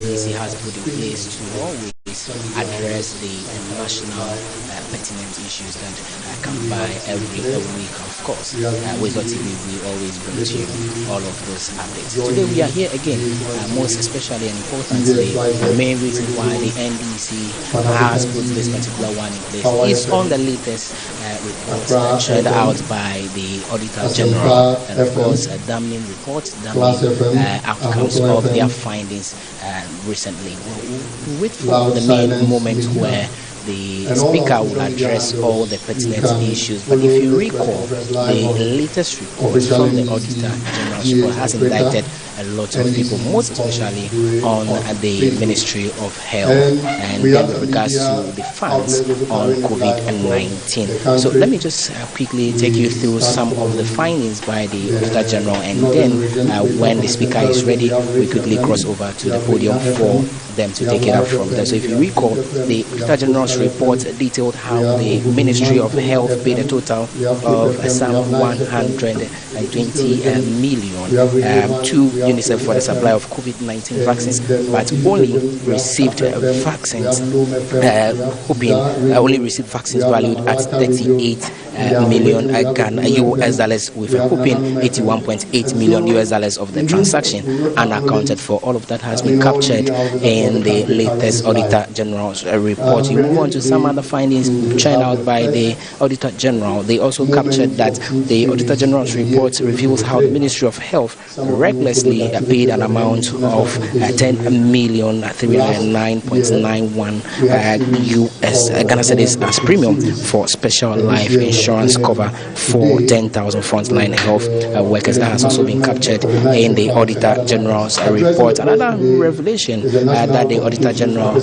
NDC has put in place to always address the national pertinent issues that come by every week. Of course, Weasel TV will always bring to you all of those updates. Today we are here again, most especially and importantly, the main reason why the NDC has put this particular one in place is on the latest report shared out by the Auditor General, and of course, damning reports, damning outcomes of their findings recently. We'll wait for the main moment where the Speaker will address all the pertinent issues. But if you recall, the latest report from the Auditor General's report has indicted a lot of people, most especially on the Ministry of Health and with regards to the funds on COVID-19. So let me just quickly take you through some of the findings by the Auditor General, and then when the Speaker is ready, we quickly cross over to the podium for them to take it up from there. So if you recall, the Auditor General's report detailed how the Ministry of Health paid a total of some 120 million to UNICEF for the supply of COVID-19 vaccines, but only received vaccines only received vaccines valued at 38 million US dollars, with hoping 81.8 million US dollars of the transaction unaccounted for. All of that has been captured in the latest Auditor General's report. You move on to some other findings churned out by the Auditor General. They also captured that the Auditor General's report reveals how the Ministry of Health recklessly paid an amount of 10,309.91 US Ghana cedis as premium for special life insurance cover for 10,000 frontline health workers. That has also been captured in the Auditor General's report. Another revelation that the Auditor General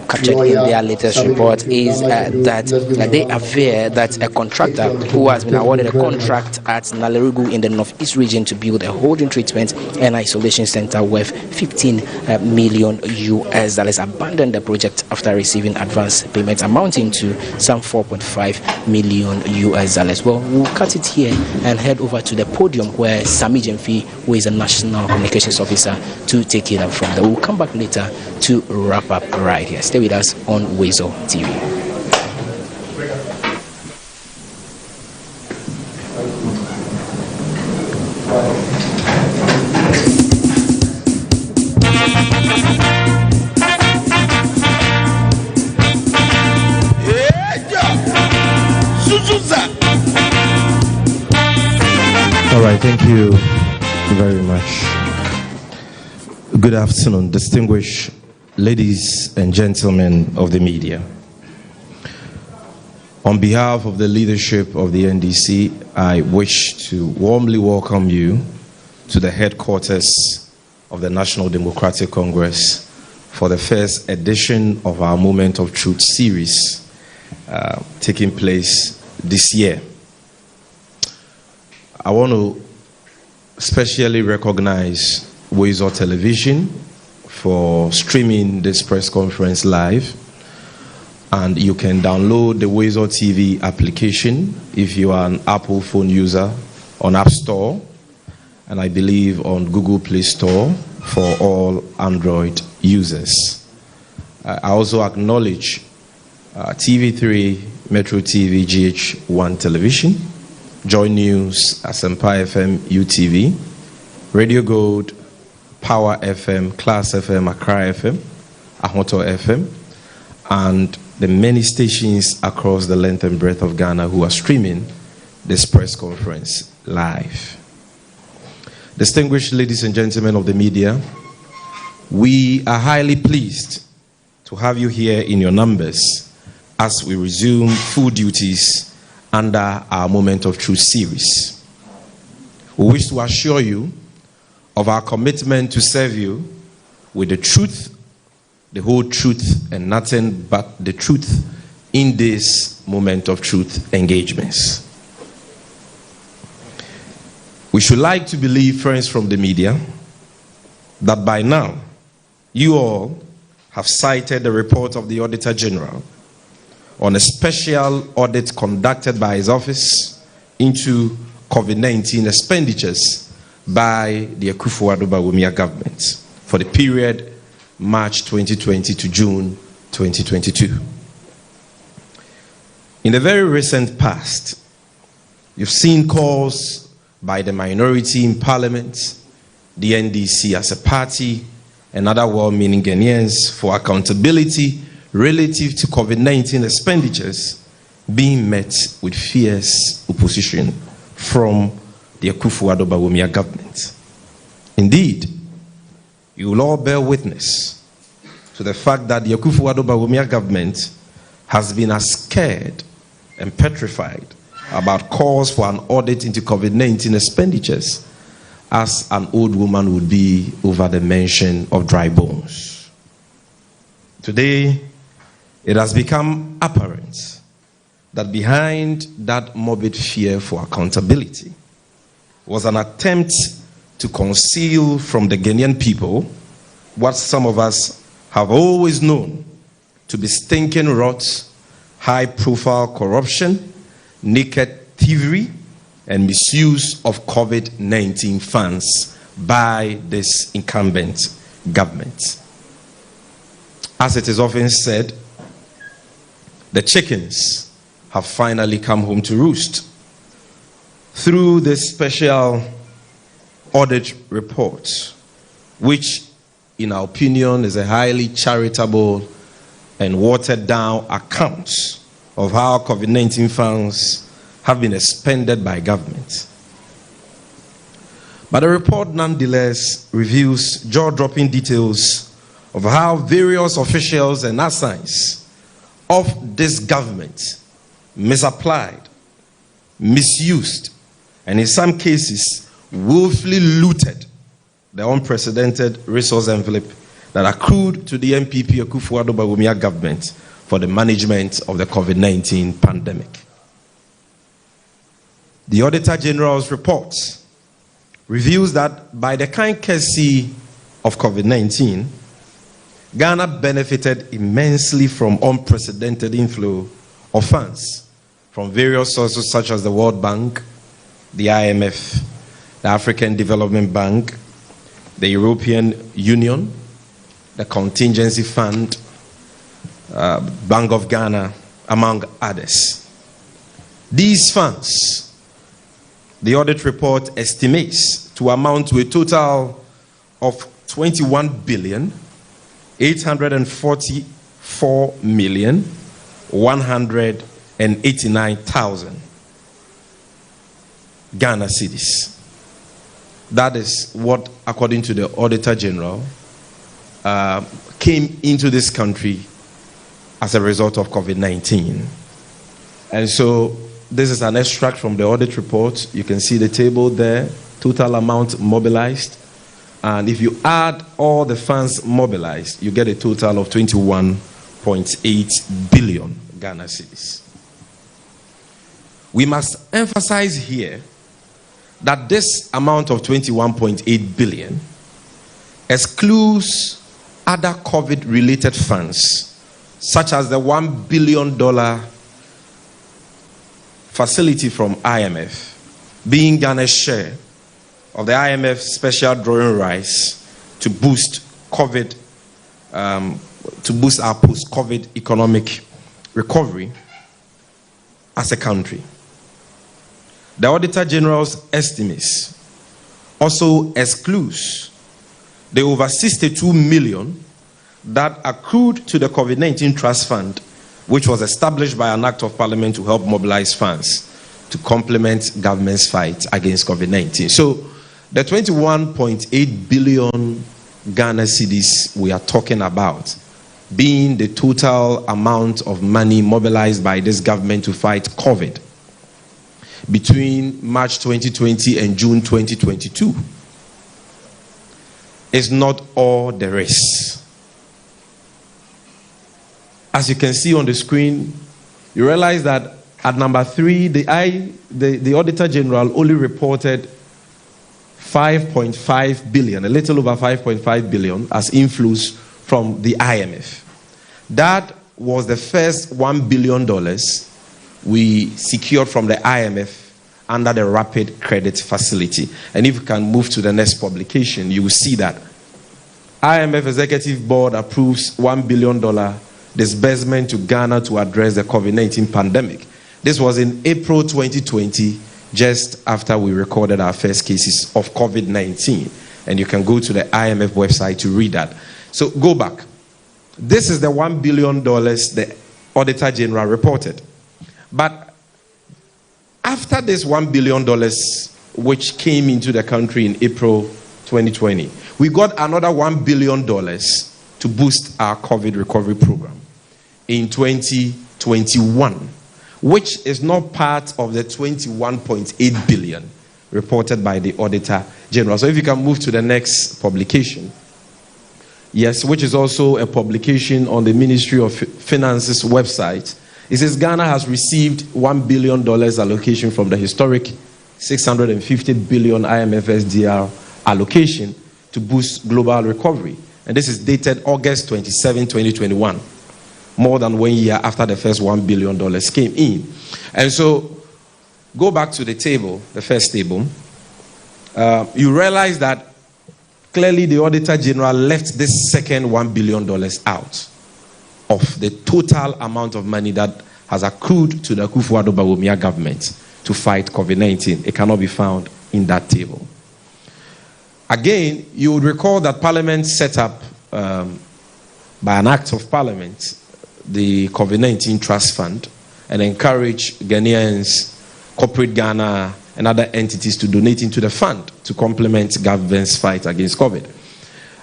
captured in their latest report is that they aver that a contractor who has been awarded a contract at Nalerugu in the Northeast region to build a holding treatment and isolation center worth 15 million US dollars abandoned the project after receiving advance payments amounting to some 4.5 million US dollars. Well, we'll cut it here and head over to the podium where Sami Jemfi, who is a National Communications Officer, to take it up from there. We'll come back later to wrap up right here. Stay with us on Weasel TV. All right, thank you very much. Good afternoon, distinguished ladies and gentlemen of the media. On behalf of the leadership of the NDC, I wish to warmly welcome you to the headquarters of the National Democratic Congress for the first edition of our Moment of Truth series taking place this year. I want to especially recognize Weasel Television for streaming this press conference live. And you can download the Weasel TV application if you are an Apple phone user on App Store, and I believe on Google Play Store for all Android users. I also acknowledge TV3, MasemTVGh 1 Television, Joy News, Asempa FM, UTV, Radio Gold, Power FM, Class FM, Accra FM, Ahoto FM, and the many stations across the length and breadth of Ghana who are streaming this press conference live. Distinguished ladies and gentlemen of the media, we are highly pleased to have you here in your numbers as we resume full duties under our Moment of Truth series. We wish to assure you of our commitment to serve you with the truth, the whole truth, and nothing but the truth in this Moment of Truth engagements. We should like to believe, friends from the media, that by now you all have cited the report of the Auditor General on a special audit conducted by his office into COVID-19 expenditures by the Akufo-Addo Bawumia government for the period March 2020 to June 2022. In the very recent past, you've seen calls by the minority in Parliament, the NDC as a party, and other well-meaning Ghanaians for accountability relative to COVID-19 expenditures being met with fierce opposition from the Akufo-Addo Bawumia government. Indeed, you will all bear witness to the fact that the Akufo-Addo Bawumia government has been as scared and petrified about calls for an audit into COVID-19 expenditures as an old woman would be over the mention of dry bones. Today, it has become apparent that behind that morbid fear for accountability was an attempt to conceal from the Ghanaian people what some of us have always known to be stinking rot, high-profile corruption, naked thievery, and misuse of COVID-19 funds by this incumbent government. As it is often said, the chickens have finally come home to roost. Through this special audit report, which in our opinion is a highly charitable and watered down account of how COVID-19 funds have been expended by government. But the report nonetheless reveals jaw-dropping details of how various officials and assigns of this government misapplied, misused, and in some cases willfully looted the unprecedented resource envelope that accrued to the MPP Akufo-Addo Bawumia government for the management of the COVID-19 pandemic. The Auditor General's report reveals that by the kind courtesy of COVID-19, Ghana benefited immensely from unprecedented inflow of funds from various sources such as the World Bank, the IMF, the African Development Bank, the European Union, the Contingency Fund, Bank of Ghana, among others. These funds, the audit report estimates to amount to a total of 21,844,189,000 Ghana cedis. That is what, according to the Auditor General, came into this country as a result of COVID-19. And so this is an extract from the audit report. You can see the table there, total amount mobilized. And if you add all the funds mobilized, you get a total of 21.8 billion Ghana cedis. We must emphasize here that this amount of 21.8 billion excludes other COVID-related funds, such as the $1 billion facility from IMF, being Ghana's share of the IMF special drawing rights to boost COVID, to boost our post-COVID economic recovery as a country. The Auditor General's estimates also excludes the over 62 million that accrued to the COVID-19 Trust Fund, which was established by an act of parliament to help mobilize funds to complement government's fight against COVID-19. So the 21.8 billion Ghana cedis we are talking about being the total amount of money mobilized by this government to fight COVID between March 2020 and June 2022 is not all there is. As you can see on the screen, you realize that at number 3, the Auditor General only reported 5.5 billion, a little over 5.5 billion as inflows from the IMF. That was the first $1 billion we secured from the IMF under the Rapid Credit Facility. And if you can move to the next publication, you will see that IMF Executive Board approves $1 billion disbursement to Ghana to address the COVID-19 pandemic. This was in April 2020, just after we recorded our first cases of COVID-19. And you can go to the IMF website to read that. So go back. This is the $1 billion the Auditor General reported. But after this $1 billion, which came into the country in April 2020, we got another $1 billion to boost our COVID recovery program in 2021, which is not part of the 21.8 billion reported by the Auditor General. So if you can move to the next publication. Yes, which is also a publication on the Ministry of Finance's website. It says Ghana has received $1 billion allocation from the historic 650 billion IMF SDR allocation to boost global recovery. And this is dated August 27, 2021. More than 1 year after the first $1 billion came in. And so, go back to the table, the first table. You realize that clearly the Auditor General left this second $1 billion out of the total amount of money that has accrued to the Akufo-Addo Bawumia government to fight COVID-19. It cannot be found in that table. Again, you would recall that Parliament set up, by an act of Parliament, the COVID-19 Trust Fund and encouraged Ghanaians, corporate Ghana, and other entities to donate into the fund to complement government's fight against COVID.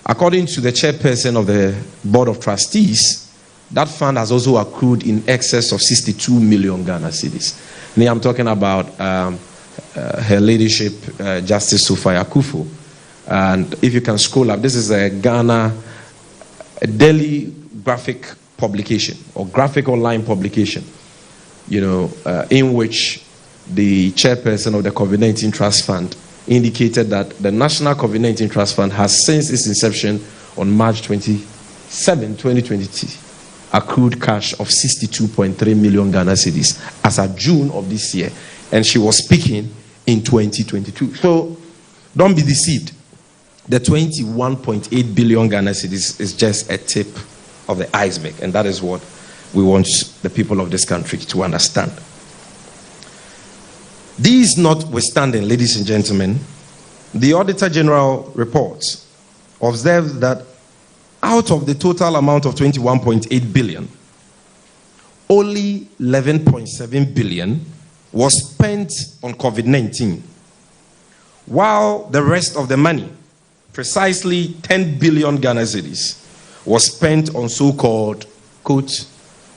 According to the chairperson of the Board of Trustees, that fund has also accrued in excess of 62 million Ghana cedis. Now I'm talking about her ladyship, Justice Sophia Akufo. And if you can scroll up, this is a daily graphic publication or graphic online publication, in which the chairperson of the COVID-19 Trust Fund indicated that the National COVID-19 Trust Fund has, since its inception on March 27, 2020, accrued cash of 62.3 million Ghana cedis as of June of this year. And she was speaking in 2022. So don't be deceived. The 21.8 billion Ghana cedis is just a tip of the iceberg. And that is what we want the people of this country to understand. These notwithstanding, ladies and gentlemen, the Auditor General reports observes that out of the total amount of 21.8 billion, only 11.7 billion was spent on COVID-19, while the rest of the money, precisely 10 billion Ghana cedis, was spent on so-called, quote,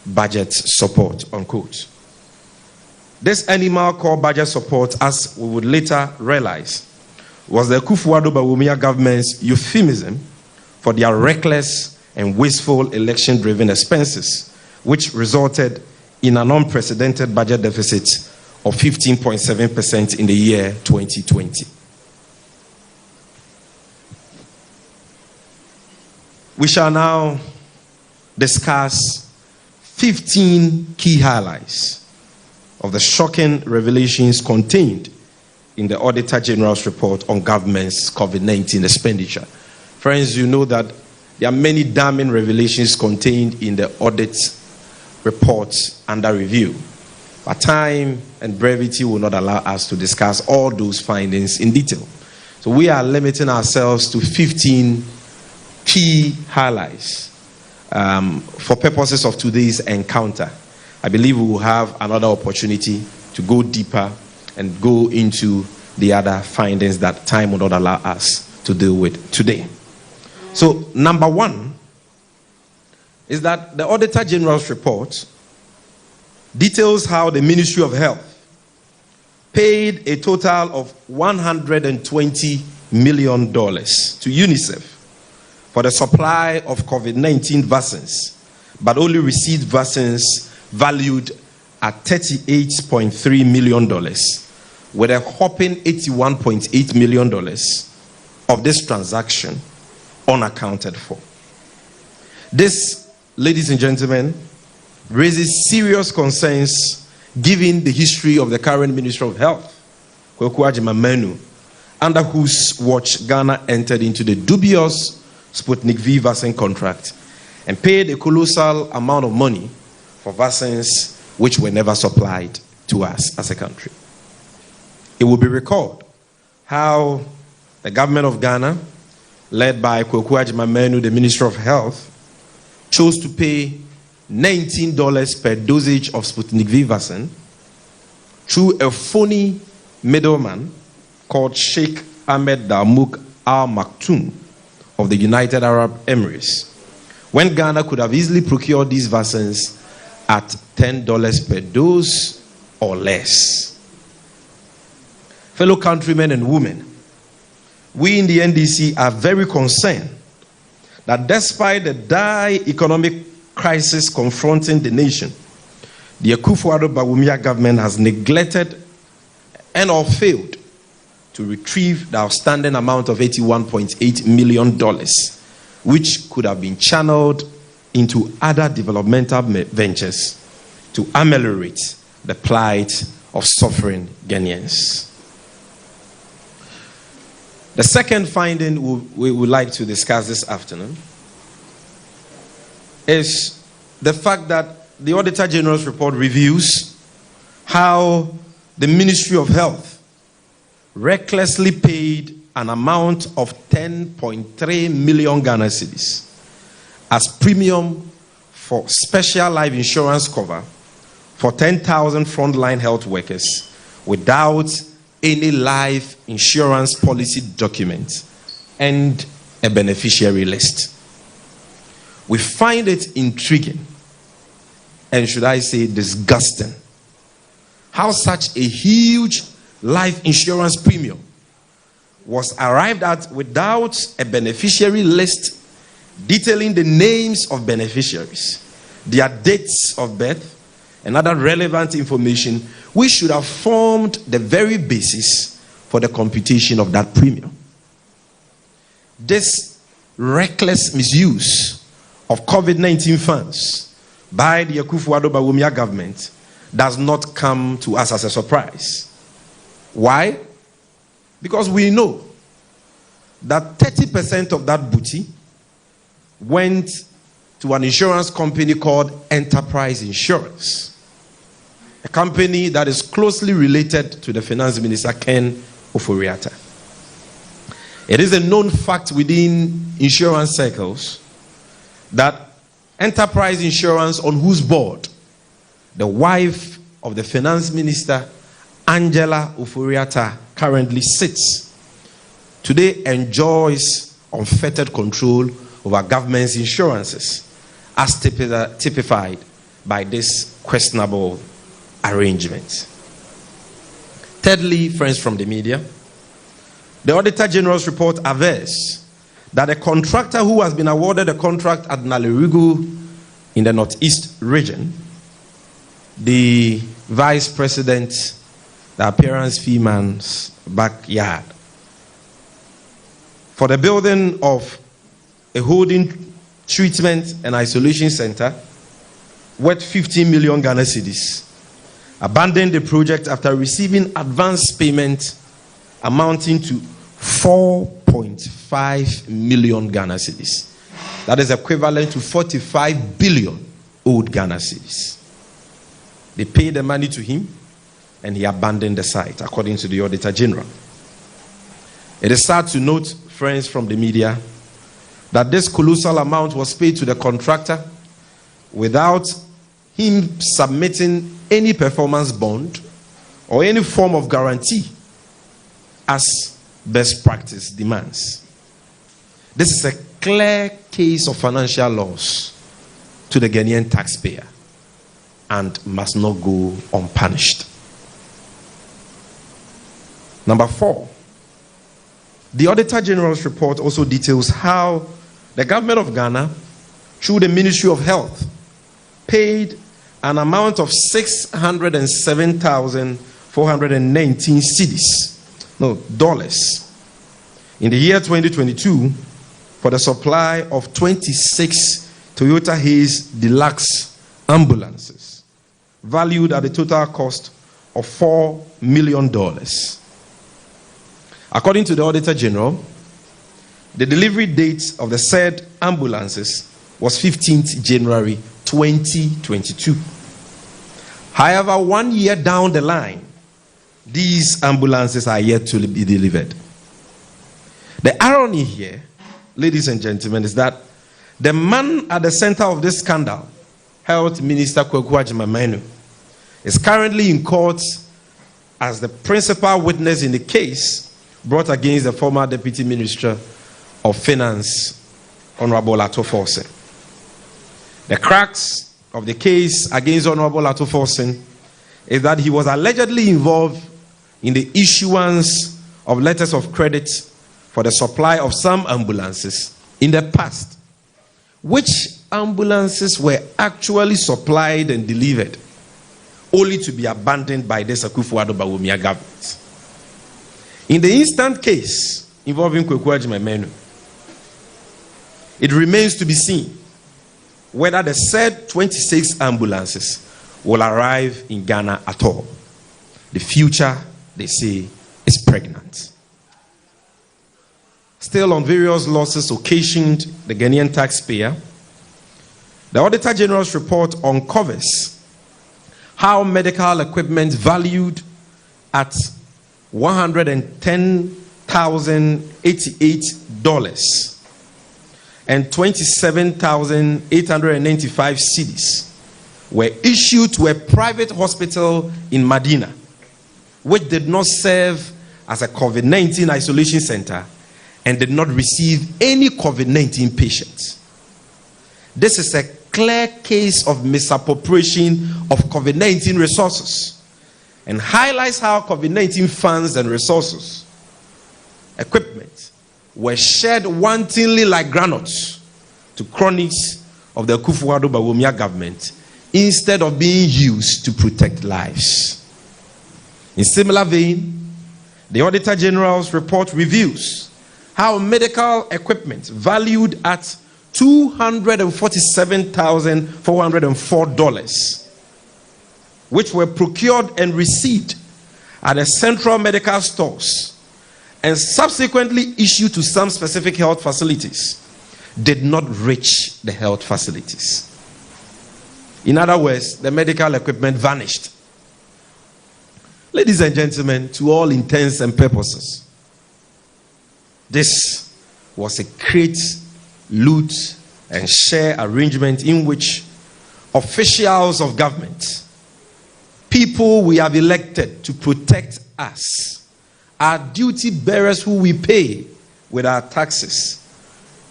budget support, unquote. This animal called budget support, as we would later realize, was the Akufo-Addo Bawumia government's euphemism for their reckless and wasteful election-driven expenses, which resulted in an unprecedented budget deficit of 15.7% in the year 2020. We shall now discuss 15 key highlights of the shocking revelations contained in the Auditor General's report on government's COVID-19 expenditure. Friends, you know that there are many damning revelations contained in the audit reports under review. But time and brevity will not allow us to discuss all those findings in detail. So we are limiting ourselves to 15 key highlights for purposes of today's encounter. I believe we will have another opportunity to go deeper and go into the other findings that time will not allow us to deal with today. So, number one is that the Auditor General's report details how the Ministry of Health paid a total of $120 million to UNICEF for the supply of COVID-19 vaccines, but only received vaccines valued at $38.3 million, with a whopping $81.8 million of this transaction unaccounted for. This, ladies and gentlemen, raises serious concerns given the history of the current Minister of Health, Kweku Agyeman Manu, under whose watch Ghana entered into the dubious Sputnik V vaccine contract and paid a colossal amount of money for vaccines which were never supplied to us as a country. It will be recalled how the government of Ghana, led by Kwaku Agyeman-Manu, the Minister of Health, chose to pay $19 per dosage of Sputnik V vaccine through a phony middleman called Sheikh Ahmed Damouk Al Maktoum of the United Arab Emirates, when Ghana could have easily procured these vaccines at $10 per dose or less. Fellow countrymen and women, we in the NDC are very concerned that despite the dire economic crisis confronting the nation, the Akufo-Addo government has neglected and or failed to retrieve the outstanding amount of $81.8 million, which could have been channeled into other developmental ventures to ameliorate the plight of suffering Ghanaians. The second finding we would like to discuss this afternoon is the fact that the Auditor General's report reviews how the Ministry of Health recklessly paid an amount of 10.3 million Ghana cedis as premium for special life insurance cover for 10,000 frontline health workers without any life insurance policy document and a beneficiary list. We find it intriguing, and should I say disgusting, how such a huge life insurance premium was arrived at without a beneficiary list detailing the names of beneficiaries, their dates of birth, and other relevant information which should have formed the very basis for the computation of that premium. This reckless misuse of COVID-19 funds by the Akufo-Addo government does not come to us as a surprise. Why? Because we know that 30% of that booty went to an insurance company called Enterprise Insurance, a company that is closely related to the Finance Minister, Ken Ofori-Atta. It is a known fact within insurance circles that Enterprise Insurance, on whose board the wife of the Finance Minister, Angela Ofori-Atta, currently sits, today enjoys unfettered control over government's insurances, as typified by this questionable arrangement. Thirdly, friends from the media, the Auditor General's report avers that a contractor who has been awarded a contract at Nalerigu in the Northeast region, the Vice President, the appearance fee man's backyard, for the building of a holding, treatment and isolation center worth 15 million Ghana cedis, abandoned the project after receiving advance payment amounting to 4.5 million Ghana cedis. That is equivalent to 45 billion old Ghana cedis. They paid the money to him and he abandoned the site, according to the Auditor General. It is sad to note, friends from the media, that this colossal amount was paid to the contractor without him submitting any performance bond or any form of guarantee as best practice demands. This is a clear case of financial loss to the Ghanaian taxpayer and must not go unpunished. Number 4, the Auditor General's report also details how the government of Ghana, through the Ministry of Health, paid an amount of 607,419 dollars in the year 2022 for the supply of 26 Toyota Hayes Deluxe ambulances, valued at a total cost of $4 million. According to the Auditor General, The delivery date of the said ambulances was 15th January 2022. However, 1 year down the line, these ambulances are yet to be delivered. The irony here, ladies and gentlemen, is that the man at the center of this scandal, Health Minister Kwaku Agyeman, is currently in court as the principal witness in the case brought against the former Deputy Minister of Finance, Honorable Ato Forsen. The crux of the case against Honorable Ato Forsen is that he was allegedly involved in the issuance of letters of credit for the supply of some ambulances in the past, which ambulances were actually supplied and delivered only to be abandoned by the Akufo-Addo Bawumia government. In the instant case involving Kwaku Agyeman, it remains to be seen whether the said 26 ambulances will arrive in Ghana at all. The future, they say, is pregnant. Still on various losses occasioned the Ghanaian taxpayer, the Auditor General's report uncovers how medical equipment valued at $110,088 and 27,895 cedis were issued to a private hospital in Medina, which did not serve as a COVID-19 isolation center and did not receive any COVID-19 patients. This is a clear case of misappropriation of COVID-19 resources and highlights how COVID-19 funds and resources, equipment, were shared wantonly like granules to cronies of the Akufo-Addo Bawumia government instead of being used to protect lives. In similar vein, the Auditor General's report reveals how medical equipment valued at $247,404, which were procured and received at the central medical stores and subsequently issued to some specific health facilities, did not reach the health facilities. In other words, the medical equipment vanished. Ladies and gentlemen, to all intents and purposes, this was a crate, loot, and share arrangement in which officials of government, people we have elected to protect us, our duty bearers who we pay with our taxes,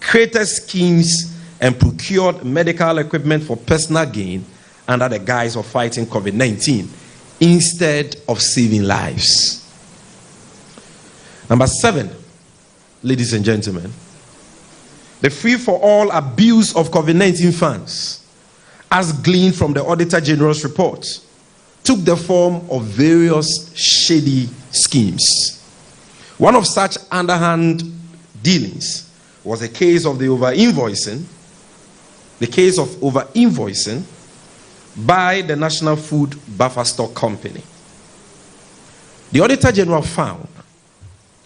created schemes and procured medical equipment for personal gain under the guise of fighting COVID-19 instead of saving lives. Number 7, ladies and gentlemen, the free-for-all abuse of COVID-19 funds, as gleaned from the Auditor General's report, took the form of various shady schemes. One of such underhand dealings was the case of over-invoicing by the National Food Buffer Stock Company. The Auditor General found,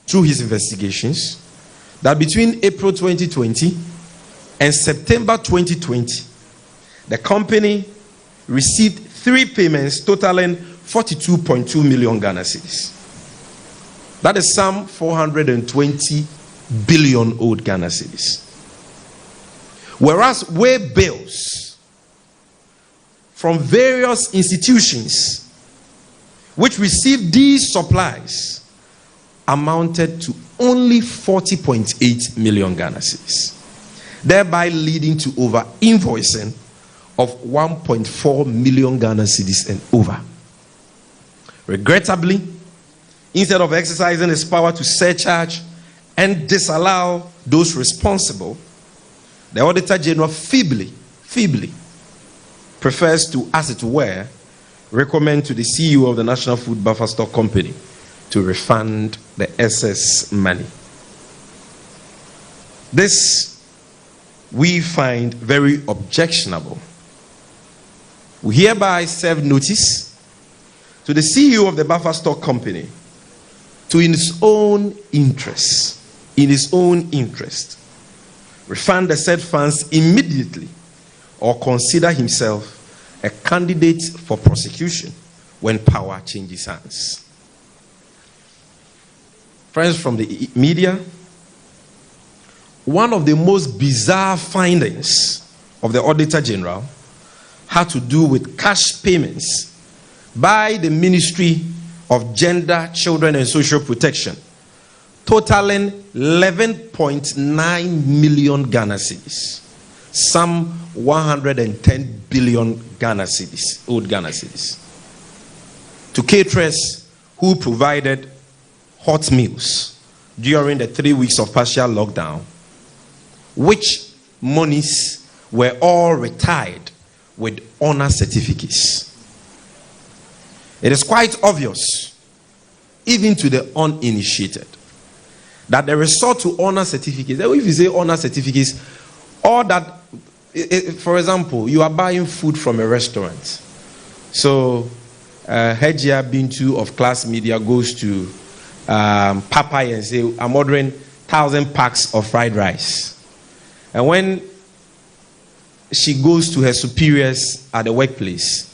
through his investigations, that between April 2020 and September 2020, the company received 3 payments totaling 42.2 million Ghana cedis. That is some 420 billion old Ghana cedis. Whereas way bills from various institutions which received these supplies amounted to only 40.8 million Ghana cedis, thereby leading to over-invoicing of 1.4 million Ghana cedis and over. Regrettably, instead of exercising its power to surcharge and disallow those responsible, the Auditor General feebly prefers to, as it were, recommend to the CEO of the National Food Buffer Stock Company to refund the excess money. This we find very objectionable. We hereby serve notice to the CEO of the Buffer Stock Company to, in his own interests, in his own interest, refund the said funds immediately, or consider himself a candidate for prosecution when power changes hands. Friends from the media, one of the most bizarre findings of the Auditor General had to do with cash payments by the Ministry of Gender, Children and Social Protection, totaling 11.9 million Ghana cedis, some 110 billion Ghana cedis, old Ghana cedis, to caterers who provided hot meals during the 3 weeks of partial lockdown, which monies were all retired with honor certificates. It is quite obvious, even to the uninitiated, that the resort to honor certificates, if you say honor certificates, or that, for example, you are buying food from a restaurant. So, Hejia Bintu of Class Media goes to Popeye and say, I'm ordering 1,000 packs of fried rice. And when she goes to her superiors at the workplace,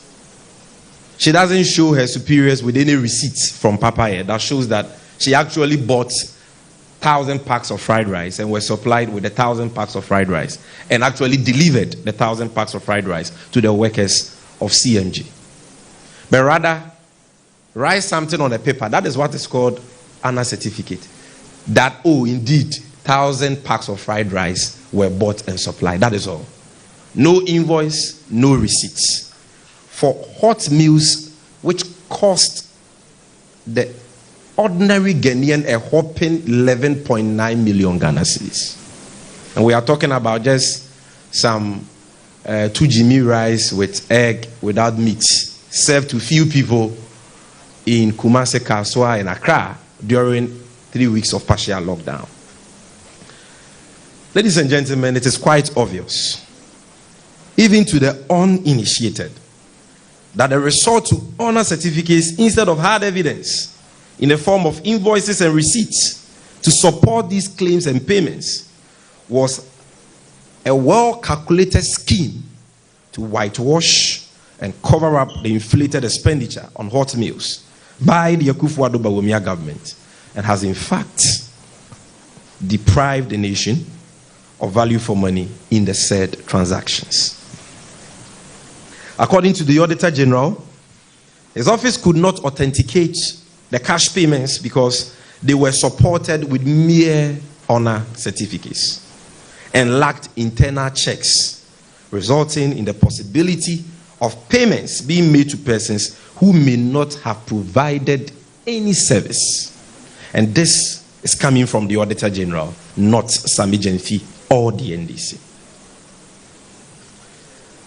she doesn't show her superiors with any receipts from Popeye that shows that she actually bought 1,000 packs of fried rice and was supplied with 1,000 packs of fried rice and actually delivered the 1,000 packs of fried rice to the workers of CMG. But rather, write something on a paper. That is what is called honor certificate. That, oh, indeed, 1,000 packs of fried rice were bought and supplied. That is all. No invoice, no receipts. For hot meals, which cost the ordinary Ghanaian a whopping 11.9 million Ghana cedis. And we are talking about just some 2 Jimmy rice with egg without meat, served to few people in Kumasi, Kaswa, and Accra during 3 weeks of partial lockdown. Ladies and gentlemen, it is quite obvious, even to the uninitiated, that the resort to honor certificates instead of hard evidence in the form of invoices and receipts to support these claims and payments was a well-calculated scheme to whitewash and cover up the inflated expenditure on hot meals by the Akufo-Addo Bawumia government, and has in fact deprived the nation of value for money in the said transactions. According to the Auditor General, his office could not authenticate the cash payments because they were supported with mere honor certificates and lacked internal checks, resulting in the possibility of payments being made to persons who may not have provided any service. And this is coming from the Auditor General, not Sami Jenfi or the NDC.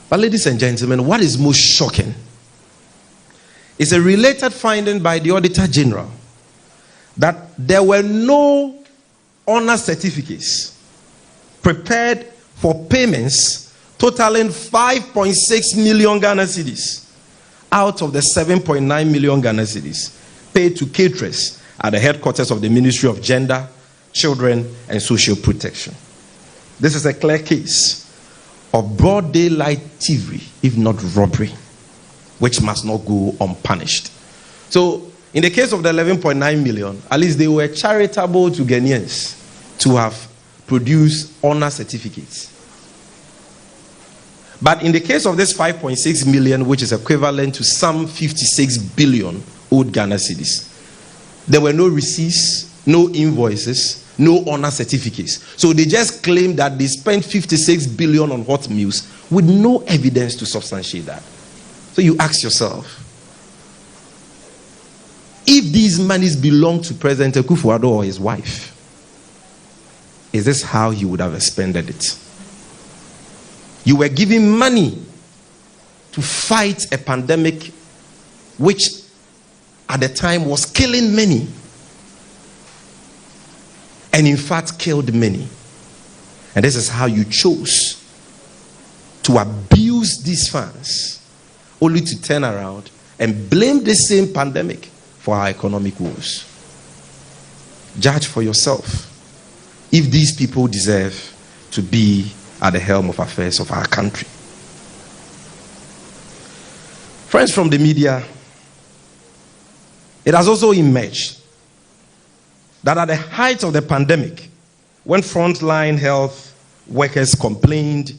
But ladies and gentlemen, what is most shocking is a related finding by the Auditor General that there were no honor certificates prepared for payments totaling 5.6 million Ghana cedis out of the 7.9 million Ghana cedis paid to caterers at the headquarters of the Ministry of Gender, Children and Social Protection. This is a clear case of broad daylight thievery, if not robbery, which must not go unpunished. So, in the case of the 11.9 million, at least they were charitable to Ghanaians to have produced honor certificates. But in the case of this 5.6 million, which is equivalent to some 56 billion old Ghana cedis, there were no receipts, no invoices, no honor certificates. So they just claimed that they spent 56 billion on hot meals with no evidence to substantiate that. So you ask yourself, if these monies belong to President Akufo-Addo or his wife, is this how he would have expended it? You were giving money to fight a pandemic which at the time was killing many, and in fact killed many. And this is how you chose to abuse these funds, only to turn around and blame the same pandemic for our economic woes. Judge for yourself. if these people deserve to be at the helm of affairs of our country. Friends from the media, it has also emerged that at the height of the pandemic, when frontline health workers complained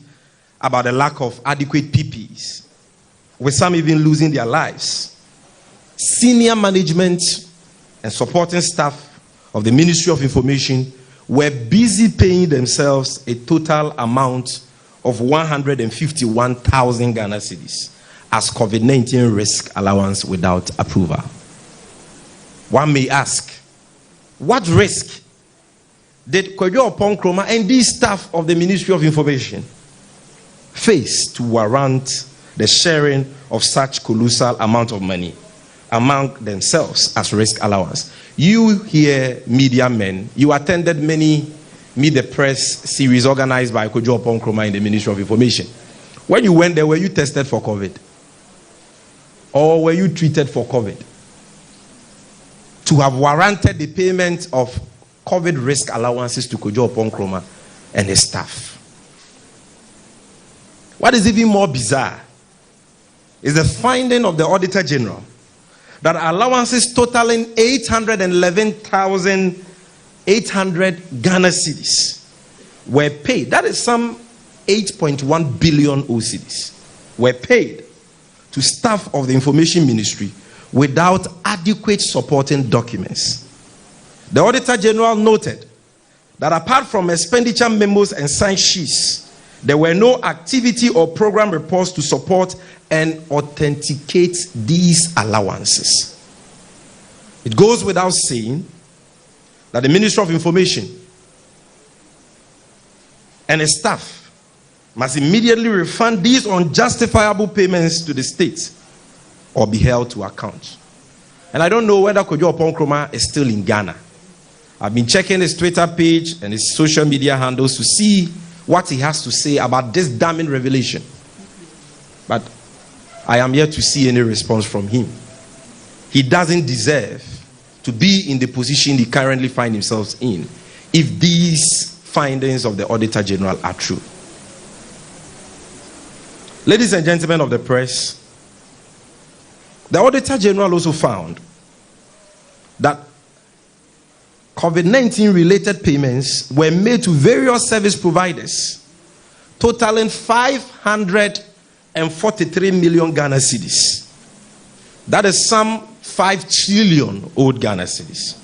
about the lack of adequate PPEs, with some even losing their lives, senior management and supporting staff of the Ministry of Information were busy paying themselves a total amount of 151,000 Ghana cedis as COVID-19 risk allowance without approval. One may ask, what risk did Kojo Oponkroma and these staff of the Ministry of Information face to warrant the sharing of such colossal amount of money among themselves as risk allowance? You here, media men, you attended many Meet the Press series organized by Kojo Oponkroma in the Ministry of Information. When you went there, were you tested for COVID? Or were you treated for COVID? To have warranted the payment of COVID risk allowances to Kojo Oponkroma and his staff. What is even more bizarre is the finding of the Auditor General that allowances totaling 811,800 Ghana cedis were paid. That is some 8.1 billion cedis were paid to staff of the Information Ministry without adequate supporting documents. The Auditor General noted that apart from expenditure memos and sign sheets, there were no activity or program reports to support and authenticate these allowances. It goes without saying that the Ministry of Information and its staff must immediately refund these unjustifiable payments to the state or be held to account. And I don't know whether Kojo Oponkroma is still in Ghana. I've been checking his Twitter page and his social media handles to see what he has to say about this damning revelation. But I am yet to see any response from him. He doesn't deserve to be in the position he currently finds himself in if these findings of the Auditor General are true. Ladies and gentlemen of the press, the Auditor General also found that COVID-19 related payments were made to various service providers, totaling 543 million Ghana cedis. That is some 5 trillion old Ghana cedis,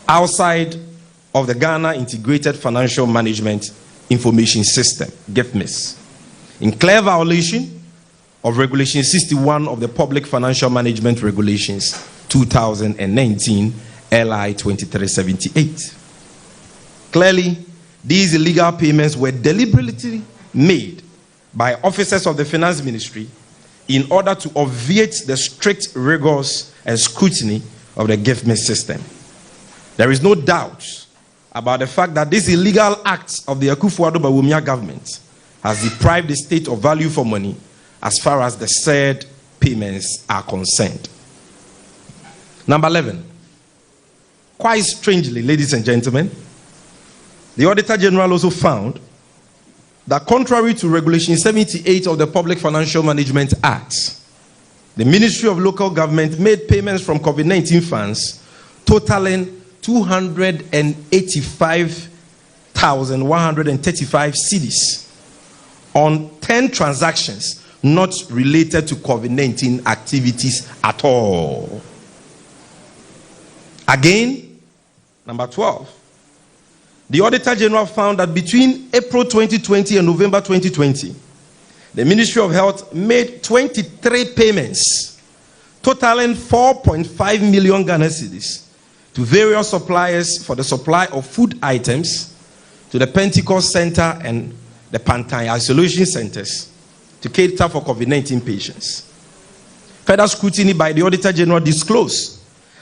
outside of the Ghana Integrated Financial Management Information System, GIFMIS, in clear violation of Regulation 61 of the Public Financial Management Regulations 2019, LI 2378. Clearly, these illegal payments were deliberately made by officers of the Finance Ministry in order to obviate the strict rigors and scrutiny of the GIFMIS system. There is no doubt about the fact that this illegal act of the Akufo-Addo Bawumia government has deprived the state of value for money as far as the said payments are concerned. Number 11. Quite strangely, ladies and gentlemen, the Auditor General also found that contrary to Regulation 78 of the Public Financial Management Act, the Ministry of Local Government made payments from COVID-19 funds totaling 285,135 cedis on 10 transactions not related to COVID-19 activities at all. Again, number 12, the Auditor General found that between April 2020 and November 2020, the Ministry of Health made 23 payments totaling 4.5 million Ghana cedis to various suppliers for the supply of food items to the Pentecost Center and the Pantai Isolation Centers to cater for COVID-19 patients. Further scrutiny by the Auditor General disclosed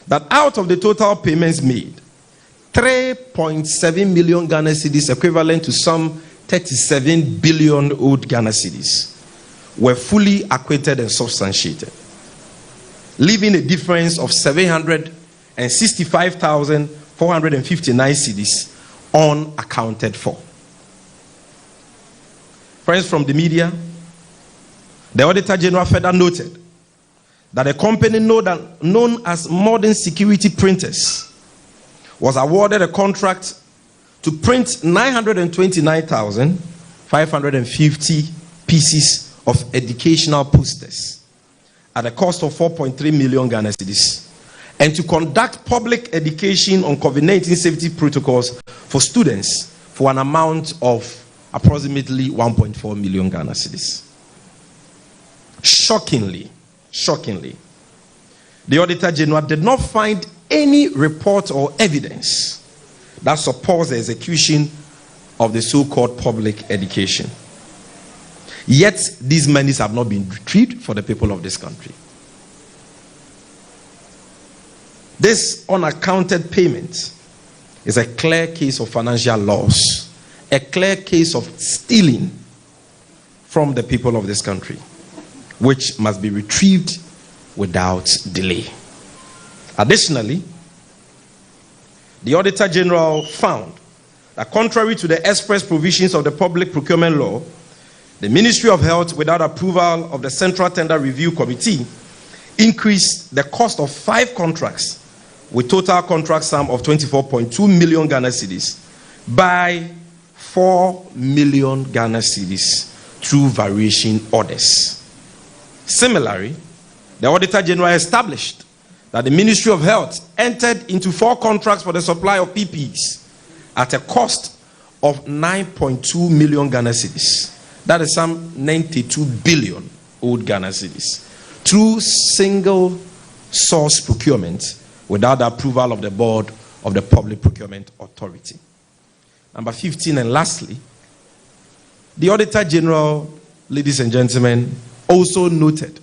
that out of the total payments made, 3.7 million Ghana cedis, equivalent to some 37 billion old Ghana cedis, were fully acquitted and substantiated, leaving a difference of 765,459 cedis unaccounted for. Friends from the media, the Auditor General further noted that a company known as Modern Security Printers was awarded a contract to print 929,550 pieces of educational posters at a cost of 4.3 million Ghana cedis, and to conduct public education on COVID-19 safety protocols for students for an amount of approximately 1.4 million Ghana cedis. Shockingly, the Auditor General did not find any report or evidence that supports the execution of the so-called public education. Yet, these monies have not been retrieved for the people of this country. This unaccounted payment is a clear case of financial loss, a clear case of stealing from the people of this country, which must be retrieved without delay. Additionally, the Auditor General found that contrary to the express provisions of the Public Procurement Law, the Ministry of Health, without approval of the Central Tender Review Committee, increased the cost of 5 contracts with total contract sum of 24.2 million Ghana cedis by 4 million Ghana cedis through variation orders. Similarly, the Auditor General established that the Ministry of Health entered into 4 contracts for the supply of PPEs at a cost of 9.2 million Ghana cedis. That is some 92 billion old Ghana cedis through single source procurement without the approval of the board of the Public Procurement Authority. Number 15, and lastly, the Auditor General, ladies and gentlemen, also noted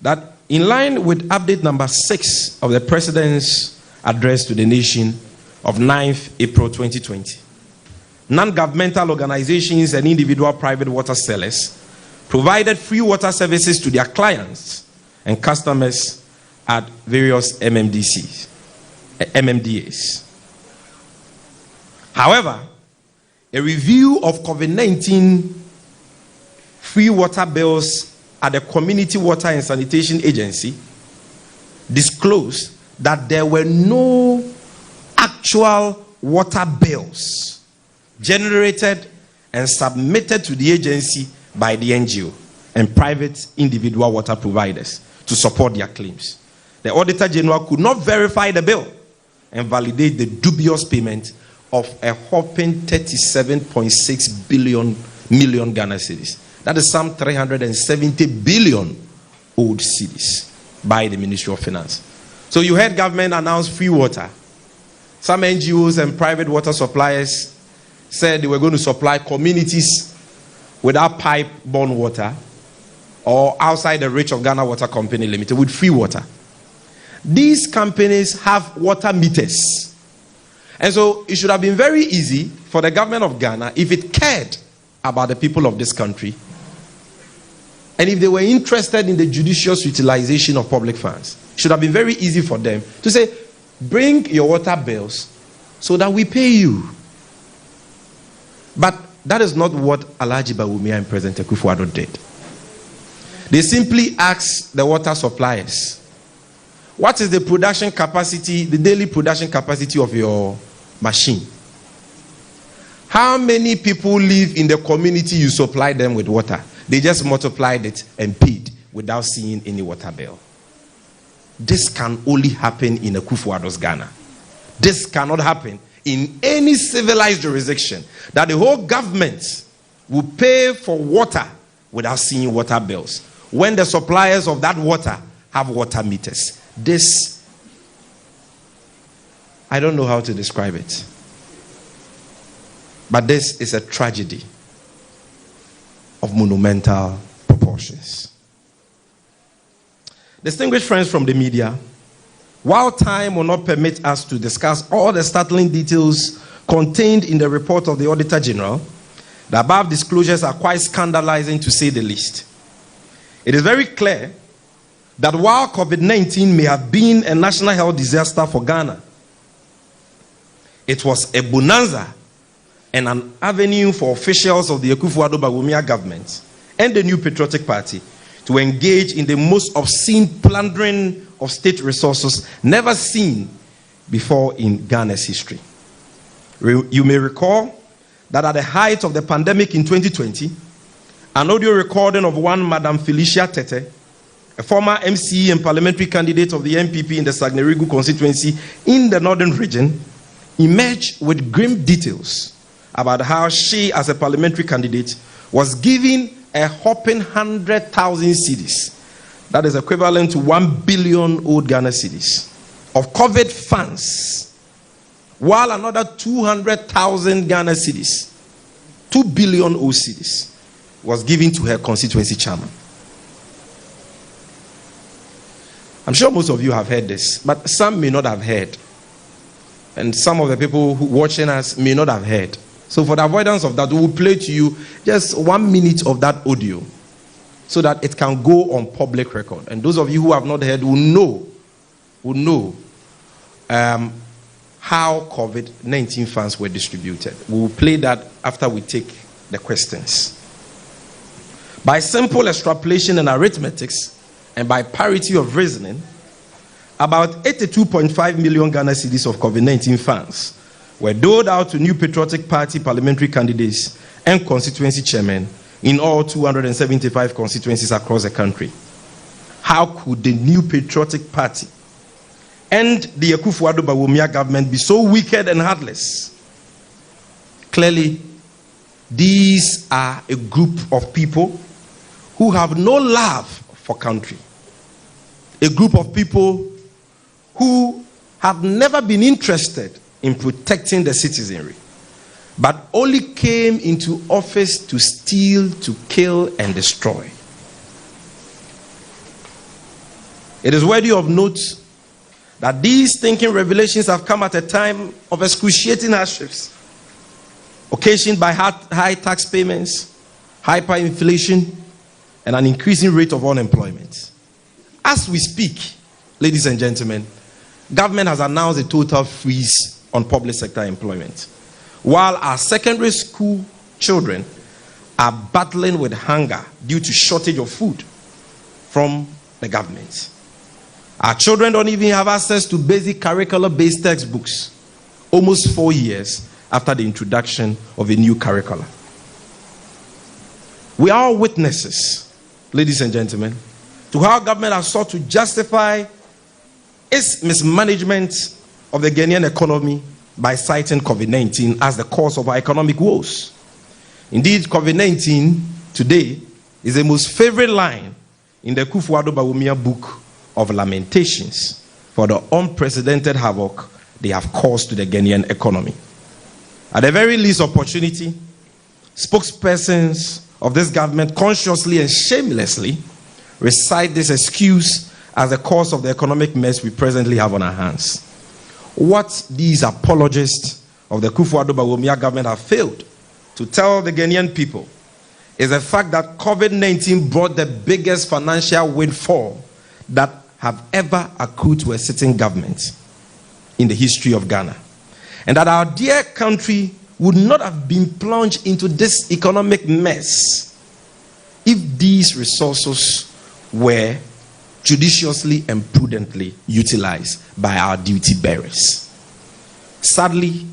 that in line with update number 6 of the President's address to the nation of 9th April 2020, non-governmental organizations and individual private water sellers provided free water services to their clients and customers at various MMDAs. However, a review of COVID-19 free water bills at the Community Water and Sanitation Agency disclosed that there were no actual water bills generated and submitted to the agency by the NGO and private individual water providers to support their claims. The Auditor General could not verify the bill and validate the dubious payment of a whopping 37.6 million Ghana cedis. That is some 370 billion old cedis by the Ministry of Finance. So you heard government announce free water. Some NGOs and private water suppliers said they were going to supply communities without pipe-borne water or outside the reach of Ghana Water Company Limited with free water. These companies have water meters. And so it should have been very easy for the government of Ghana, if it cared about the people of this country, and if they were interested in the judicious utilization of public funds, it should have been very easy for them to say, bring your water bills so that we pay you. But that is not what Alhaji Bawumia and President Akufo-Addo did. They simply asked the water suppliers, what is the production capacity, the daily production capacity of your machine? How many people live in the community you supply them with water? They just multiplied it and paid without seeing any water bill. This can only happen in Akufo-Addo's Ghana. This cannot happen in any civilized jurisdiction, that the whole government will pay for water without seeing water bills, when the suppliers of that water have water meters. This, I don't know how to describe it, but this is a tragedy of monumental proportions. Distinguished friends from the media, while time will not permit us to discuss all the startling details contained in the report of the Auditor General, the above disclosures are quite scandalizing to say the least. It is very clear that while COVID-19 may have been a national health disaster for Ghana, It was a bonanza and an avenue for officials of the Akufo-Addo Bawumia government and the New Patriotic Party to engage in the most obscene plundering of state resources never seen before in Ghana's history. You may recall that at the height of the pandemic in 2020, an audio recording of one Madam Felicia Tete, a former MCE and parliamentary candidate of the MPP in the Sagnerigu constituency in the northern region, emerged with grim details about how she, as a parliamentary candidate, was given a whopping 100,000 cedis, that is equivalent to 1 billion old Ghana cedis, of COVID funds, while another 200,000 Ghana cedis, 2 billion old cedis, was given to her constituency chairman. I'm sure most of you have heard this, but some may not have heard. And some of the people who watching us may not have heard. So for the avoidance of that, we will play to you just 1 minute of that audio so that it can go on public record. And those of you who have not heard will know how COVID-19 funds were distributed. We will play that after we take the questions. By simple extrapolation and arithmetics, and by parity of reasoning, about 82.5 million Ghana cedis of COVID-19 funds were doled out to New Patriotic Party parliamentary candidates and constituency chairmen in all 275 constituencies across the country. How could the New Patriotic Party and the Akufo-Addo Bawumia government be so wicked and heartless? Clearly, these are a group of people who have no love for country. A group of people who have never been interested in protecting the citizenry, but only came into office to steal, to kill, and destroy. It is worthy of note that these thinking revelations have come at a time of excruciating hardships, occasioned by high tax payments, hyperinflation, and an increasing rate of unemployment. As we speak, ladies and gentlemen, government has announced a total freeze on public sector employment, while our secondary school children are battling with hunger due to shortage of food from the government. Our children don't even have access to basic curricular-based textbooks, almost 4 years after the introduction of a new curricula. We are all witnesses, ladies and gentlemen, to how government has sought to justify its mismanagement of the Ghanaian economy by citing COVID-19 as the cause of our economic woes. Indeed, COVID-19 today is the most favorite line in the Akufo-Addo Bawumia book of lamentations for the unprecedented havoc they have caused to the Ghanaian economy. At the very least opportunity, spokespersons of this government consciously and shamelessly recite this excuse as the cause of the economic mess we presently have on our hands. What these apologists of the Akufo-Addo Bawumia government have failed to tell the Ghanaian people is the fact that COVID-19 brought the biggest financial windfall that have ever accrued to a sitting government in the history of Ghana. And that our dear country would not have been plunged into this economic mess if these resources were judiciously and prudently utilized by our duty bearers. Sadly,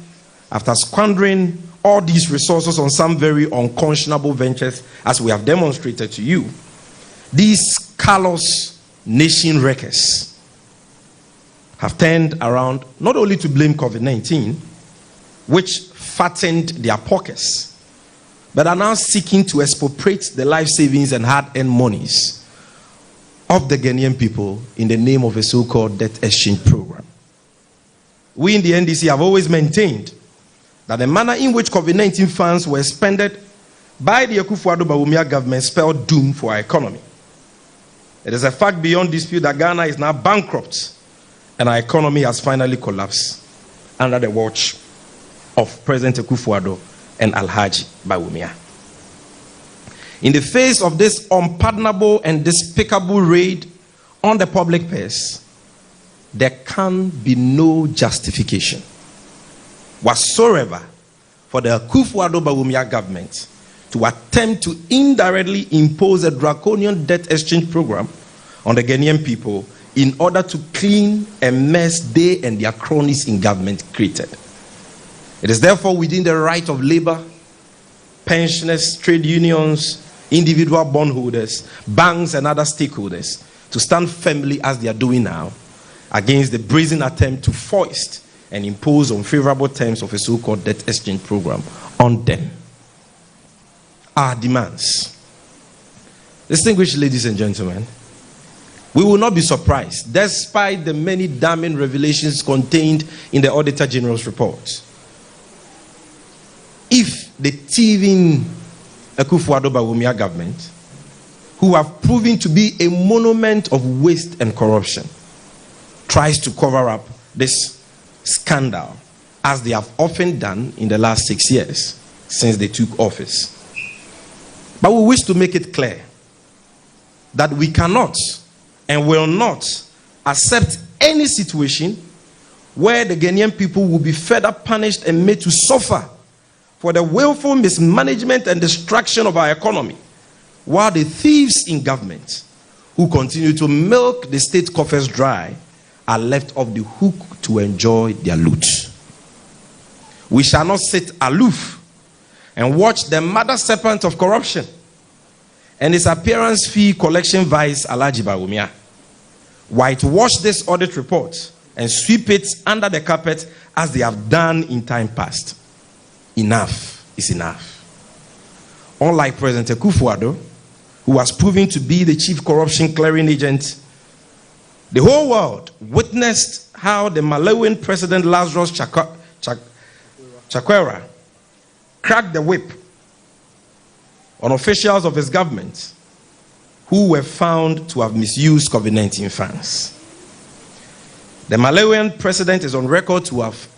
after squandering all these resources on some very unconscionable ventures, as we have demonstrated to you, these callous nation wreckers have turned around not only to blame COVID-19, which fattened their pockets, but are now seeking to expropriate the life savings and hard-earned monies of the Ghanaian people in the name of a so-called debt exchange program. We in the NDC have always maintained that the manner in which COVID-19 funds were expended by the Akufo-Addo Bawumia government spelled doom for our economy. It is a fact beyond dispute that Ghana is now bankrupt and our economy has finally collapsed under the watch of President Akufo-Addo and Alhaji Bawumia. In the face of this unpardonable and despicable raid on the public purse, there can be no justification whatsoever for the Akufo-Addo Bawumia government to attempt to indirectly impose a draconian debt exchange program on the Ghanaian people in order to clean a mess they and their cronies in government created. It is therefore within the right of labor, pensioners, trade unions, individual bondholders, banks, and other stakeholders to stand firmly as they are doing now against the brazen attempt to foist and impose unfavorable terms of a so-called debt exchange program on them. Our demands. Distinguished ladies and gentlemen, we will not be surprised, despite the many damning revelations contained in the Auditor General's report, if the thieving Akufo-Addo Bawumia government, who have proven to be a monument of waste and corruption, tries to cover up this scandal, as they have often done in the last 6 years since they took office. But we wish to make it clear that we cannot and will not accept any situation where the Ghanaian people will be further punished and made to suffer for the willful mismanagement and destruction of our economy, while the thieves in government who continue to milk the state coffers dry are left off the hook to enjoy their loot. We shall not sit aloof and watch the mother serpent of corruption and his appearance fee collection vice Alhaji Bawumia whitewash this audit report and sweep it under the carpet as they have done in time past. Enough is enough. Unlike President Akufo-Addo, who was proven to be the chief corruption clearing agent, the whole world witnessed how the Malawian President Lazarus Chakwera cracked the whip on officials of his government who were found to have misused COVID-19 funds. The Malawian president is on record to have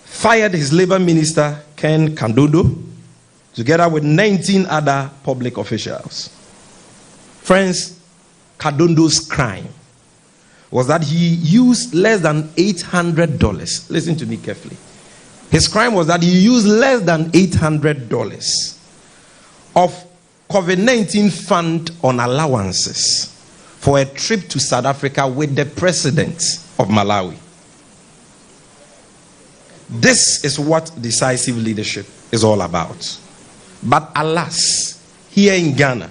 fired his labor minister, Ken Kandodo, together with 19 other public officials. Friends, Kadondo's crime was that he used less than $800. Listen to me carefully. His crime was that he used less than $800 of COVID-19 fund on allowances for a trip to South Africa with the president of Malawi. This is what decisive leadership is all about. But alas, here in Ghana,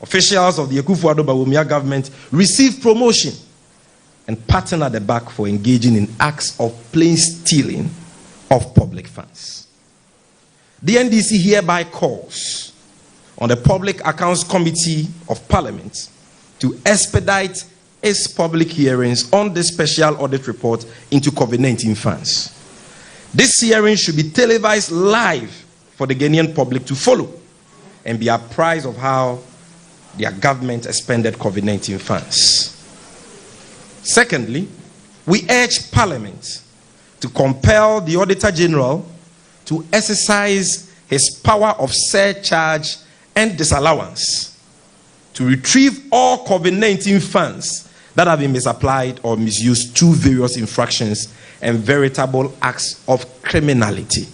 officials of the Akufo-Addo Bawumia government receive promotion and pattern at the back for engaging in acts of plain stealing of public funds. The NDC hereby calls on the Public Accounts Committee of Parliament to expedite its public hearings on the special audit report into COVID-19 funds. This hearing should be televised live for the Ghanaian public to follow and be apprised of how their government expended COVID-19 funds. Secondly, we urge Parliament to compel the Auditor General to exercise his power of surcharge and disallowance to retrieve all COVID-19 funds that have been misapplied or misused through various infractions and veritable acts of criminality.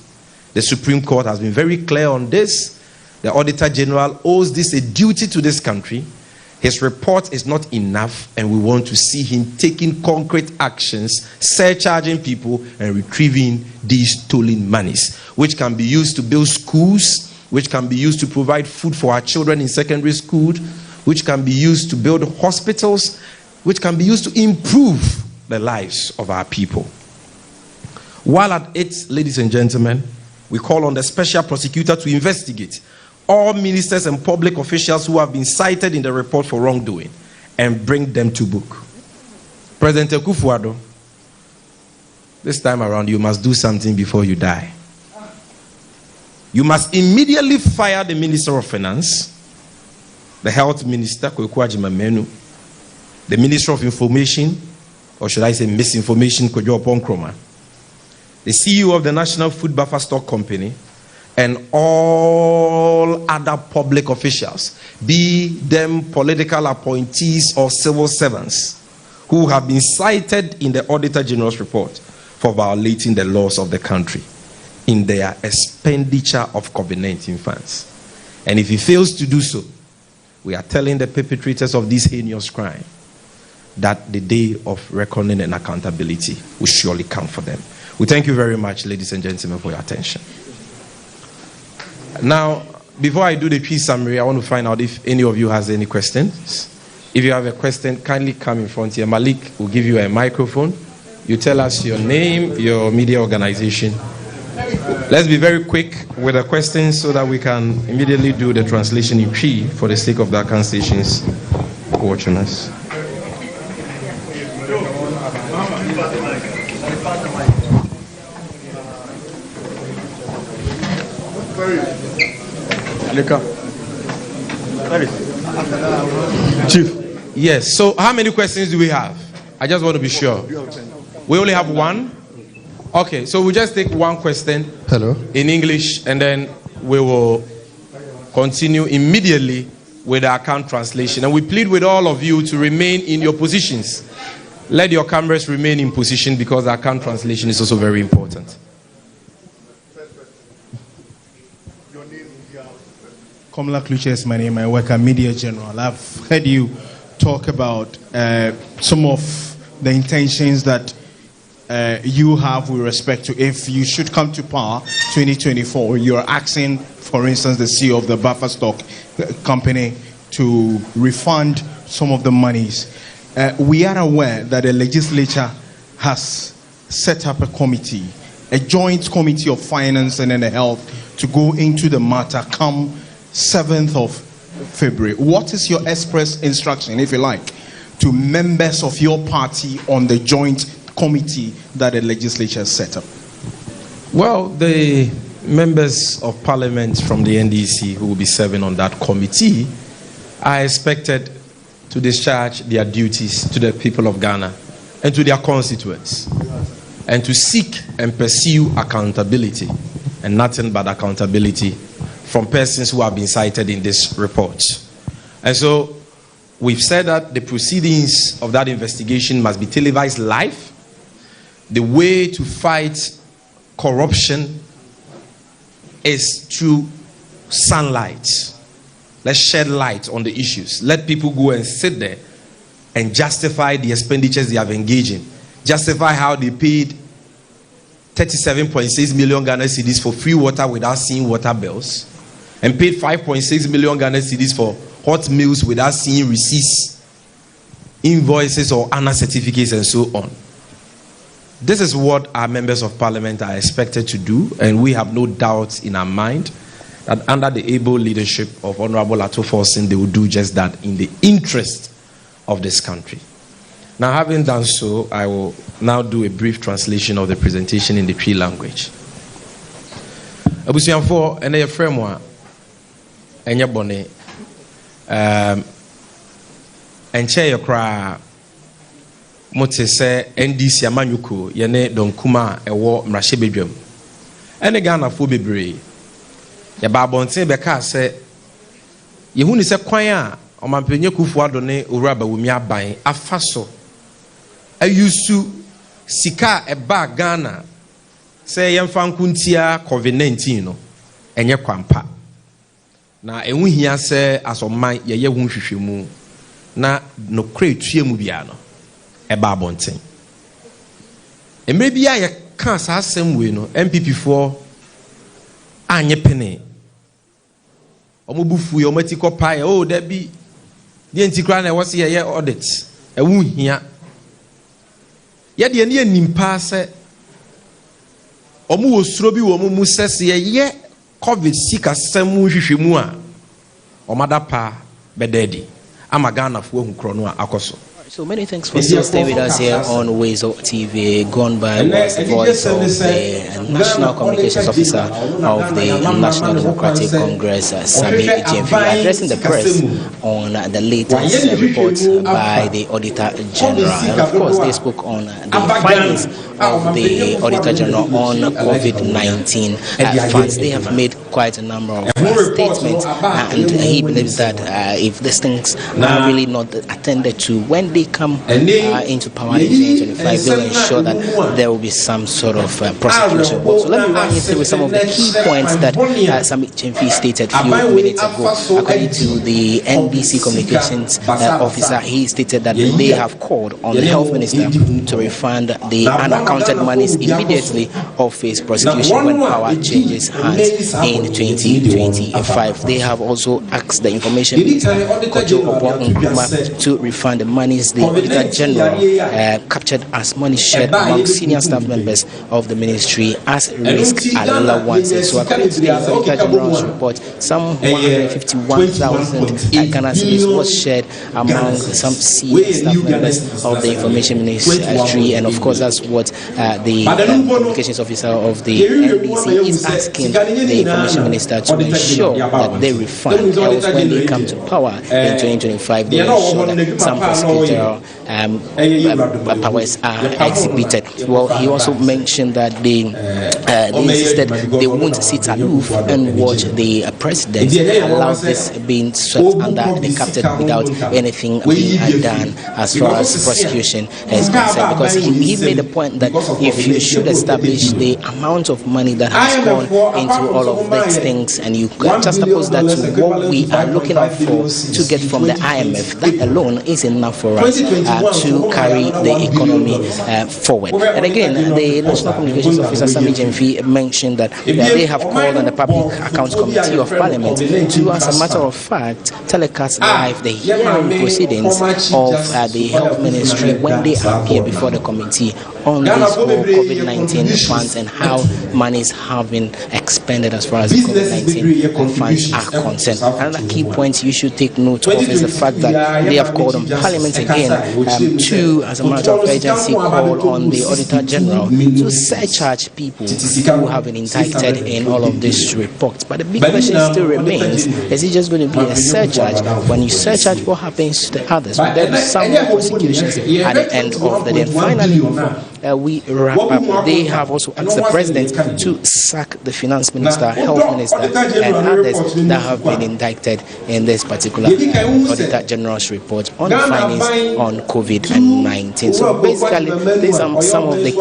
The Supreme Court has been very clear on this. The Auditor General owes this a duty to this country. His report is not enough, and we want to see him taking concrete actions, surcharging people and retrieving these stolen monies, which can be used to build schools, which can be used to provide food for our children in secondary school, which can be used to build hospitals, which can be used to improve the lives of our people. While at it, ladies and gentlemen, we call on the special prosecutor to investigate all ministers and public officials who have been cited in the report for wrongdoing and bring them to book. President Akufo-Addo, this time around you must do something before you die. You must immediately fire the Minister of Finance, the Health Minister, Kweku Agyeman-Manu, the Minister of Information, or should I say Misinformation, Kojo Oponkroma, the CEO of the National Food Buffer Stock Company, and all other public officials, be them political appointees or civil servants, who have been cited in the Auditor General's report for violating the laws of the country in their expenditure of COVID-19 funds. And if he fails to do so, we are telling the perpetrators of this heinous crime that the day of reckoning and accountability will surely come for them. We thank you very much, ladies and gentlemen, for your attention. Now, before I do the peace summary, I want to find out if any of you has any questions. If you have a question, kindly come in front here. Malik will give you a microphone. You tell us your name, your media organization. Let's be very quick with the questions so that we can immediately do the translation in Cree for the sake of the account stations watching us. Chief. Yes, so how many questions do we have? I just want to be sure. We only have one? Okay, so we'll just take one question. Hello. In English, and then we will continue immediately with the account translation. And we plead with all of you to remain in your positions. Let your cameras remain in position because the account translation is also very important. Komla Kluche is my name. I work at Media General. I've heard you talk about some of the intentions that you have with respect to if you should come to power 2024. You're asking, for instance, the CEO of the buffer stock company to refund some of the monies. We are aware that the legislature has set up a committee, a joint committee of finance and health, to go into the matter come 7th of February. What is your express instruction, if you like, to members of your party on the joint committee that the legislature has set up? Well, the members of parliament from the NDC who will be serving on that committee are expected to discharge their duties to the people of Ghana and to their constituents, and to seek and pursue accountability, and nothing but accountability, from persons who have been cited in this report. And so we've said that the proceedings of that investigation must be televised live. The way to fight corruption is through sunlight. Let's shed light on the issues. Let people go and sit there and justify the expenditures they have engaged in. Justify how they paid 37.6 million Ghana cedis for free water without seeing water bills, and paid 5.6 million Ghana cedis for hot meals without seeing receipts, invoices, or ANA certificates, and so on. This is what our members of parliament are expected to do, and we have no doubts in our mind that under the able leadership of Honorable Ato Forson, they will do just that in the interest of this country. Now, having done so, I will now do a brief translation of the presentation in the Cree language. Abusianfo ene ye framework enye bone enche ye kra mote se NDC amanyuko yene donkuma ewo mrahye bedwam ene Ghana fo bebre ye ba bonten be ka se ye hu ni se kwan a omampenye kufu adone owura bawumi aban afaso ayusu sika eba Ghana se yemfa nkuntia COVID-19 no enye kwampa na enwu hia se asoman ye hu hwehwemu na no kretue mu bia no eba bonten emre bia ye ka sa asem we no MPP for anye pene omobufu ye omatiko pae oh da bi de ntikra na wose ye audit enwu hia ye de ne animpa se omu wosuro bi wo mu sese ye COVID sika semu hwehwemu a omada pa bededi ama Ghana fo hu krono a akoso. So many thanks for still staying with us here on MasemTV. Gone by was the voice of the National Communications Officer of the National Democratic Congress, MasemTVGh, addressing the press on the latest report by the Auditor General. And of course, they spoke on the findings of the Auditor General on COVID-19 funds. They have made quite a number of statements, and he believes that if these things are really not attended to when they come into power in 2025, they'll ensure that there will be some sort of prosecution. So let me run you through some of the key points that Sammy Chemfi stated a few minutes ago. According to the NDC communications officer, he stated that they have called on the health minister to refund the unaccounted monies immediately or face prosecution when power changes hands in 2025. They have also asked the information minister to refund the monies the Auditor General captured as money shared among senior staff members of the ministry as risk allowances. So according to the Auditor General's report, some 151,000 Ghana cedis was shared among some senior staff members of the information ministry, and of course that's what the communications officer of the NDC is asking the information minister to ensure that they refund, else when they come to power in 2025 they ensure that some prosecutorial powers are exhibited. Well, he also mentioned that they insisted they won't sit aloof and watch the president allow this being swept under the carpet without anything being done as far as prosecution is concerned, because he made a point that if you should establish the amount of money that has gone into all of these things and you juxtapose that to what we are looking out for to get from the IMF, that alone is enough for us to carry the economy forward. And again, the National Communications Officer Sammy Chemfi mentioned that they have called on the Public Accounts Committee of Parliament to, as a matter of fact, telecast live the hearing proceedings of the Health Ministry when they appear before the committee on this whole COVID-19 funds and how monies have been expended as far as the COVID-19 funds are concerned. Another key point you should take note of is the fact that they have called on Parliament again to, as a matter of urgency, call on the Auditor General to surcharge people who have been indicted in all of these reports. But the big question still remains, is it just going to be a surcharge? When you surcharge, what happens to the others? But there is some more prosecutions at the end of the day. Finally, we wrap up. They have also asked the president to sack the finance minister, health minister, and others that have been indicted in this particular Auditor General's report on the findings on COVID-19. So basically, these are some of the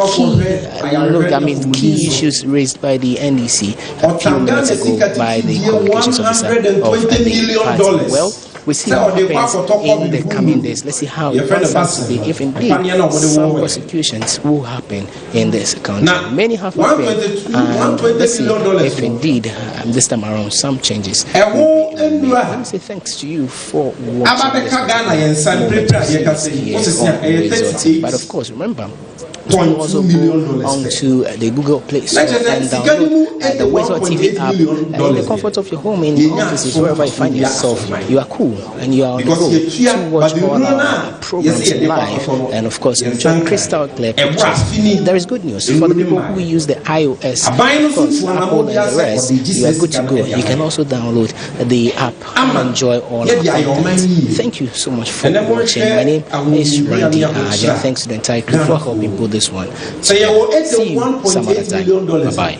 key issues raised by the NDC a few minutes ago by the communications officer of the party. Well, we see what happens in the coming days. Let's see how it turns out to be, if indeed some prosecutions will happen in this country. Many have happened, and let's see if indeed this time around some changes will be made. Let me say thanks to you for watching this video. But of course, remember, you can also go onto the Google Play Store and download the Wizard TV app in the comfort of your home, in your offices, wherever you find yourself. You are cool and you are on the go to watch all our programs live and of course enjoy crystal clear pictures. There is good news for the people who use the iOS, of course, Apple and the rest. You are good to go. You can also download the app and enjoy all of the content. Thank you so much for watching. My name is Randy Aja. Thanks to the entire crew for helping put this one. See you some other time. Bye bye.